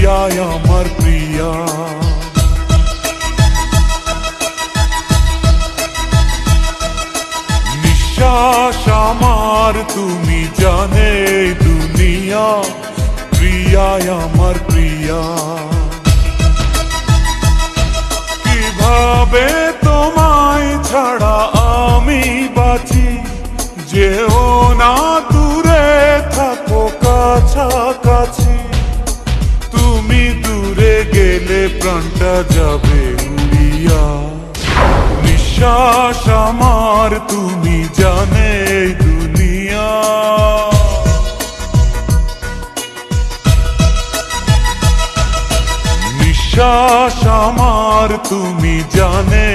প্রিয়ায় আমার প্রিয়া। নিঃশ্বাস আমার তুমি জানে দুনিয়া, প্রিয়ায় আমার প্রিয়া। কিভাবে তোমায় ছাড়া আমি বাঁচি, যেও না দূরে থাকো কাছাকাছি। তুমি দূরে গেলে প্রাণটা যাবে উড়িয়া। নিঃশ্বাস আমার তুমি জানে দুনিয়া। নিঃশ্বাস আমার তুমি জানে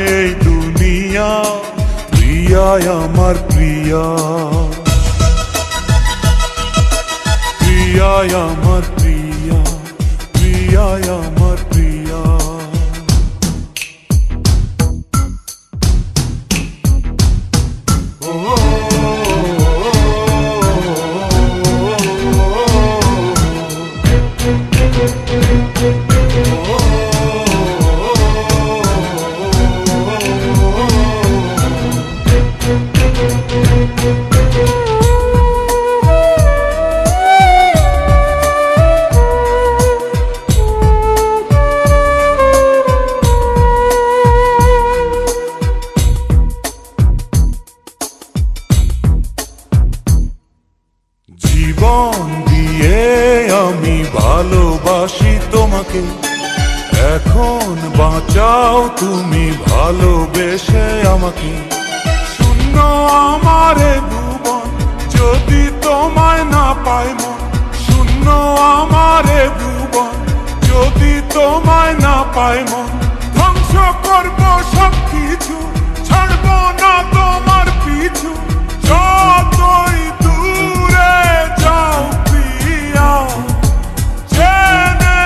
দুনিয়া, প্রিয়ায় আমার প্রিয়া। প্রিয়ায় আমার প্রিয়া, প্রিয়ায় আমার প্রিয়া। জীবন দিয়ে আমি ভালোবাসি তোমাকে, এখন বাঁচাও তুমি ভালোবেসে আমাকে। শূন্য আমারে ভুবন যদি তোমায় না পাই মন, শূন্য আমারে ভুবন যদি তোমায় না পাই মন। ধ্বংস করবো সব কিছু, ছাড়বো না তোমার পিছু। যতই দূরে যাও প্রিয়া, জেনে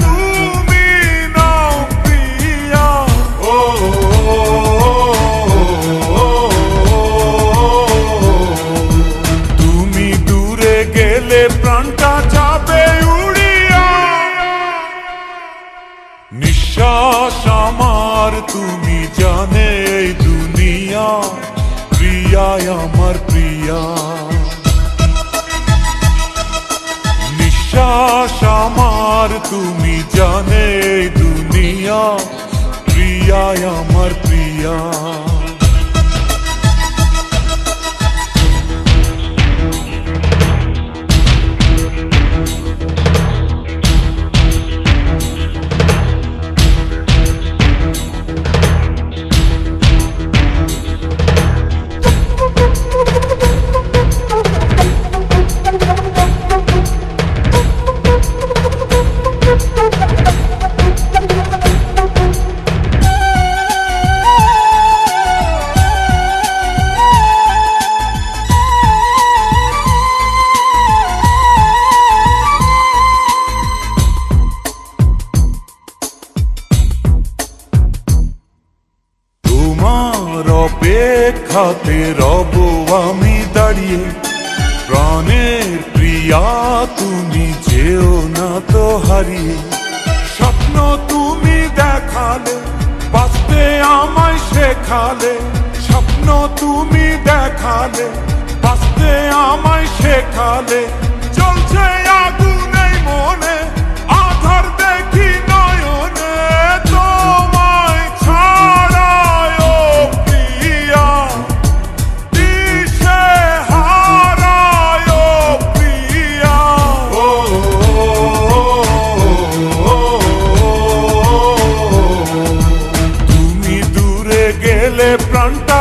তুমি নাও প্রিয়া। ও তুমি দূরে গেলে প্রাণটা যাবে উড়িয়া। নিঃশ্বাস আমার তুমি জানে দুনিয়া, প্রিয়ায় আমার প্রিয়া। নিঃশ্বাস আমার তুমি জানে দুনিয়া, প্রিয়ায় আমার প্রিয়া। অপেক্ষাতে রব আমি দাঁড়িয়ে, প্রাণের প্রিয়া তুমি যেও না তো হারিয়ে। স্বপ্ন তুমি দেখালে, বাঁচতে আমায় শেখালে। স্বপ্ন তুমি দেখালে, বাঁচতে আমায় শেখালে। চলছে আগুন এই মনে, আধার দেখি নয়নে। তোমায় ছাড়ায় ও প্রিয়া, দিশে হারায় ও প্রিয়া। তুমি দূরে গেলে প্রাণটা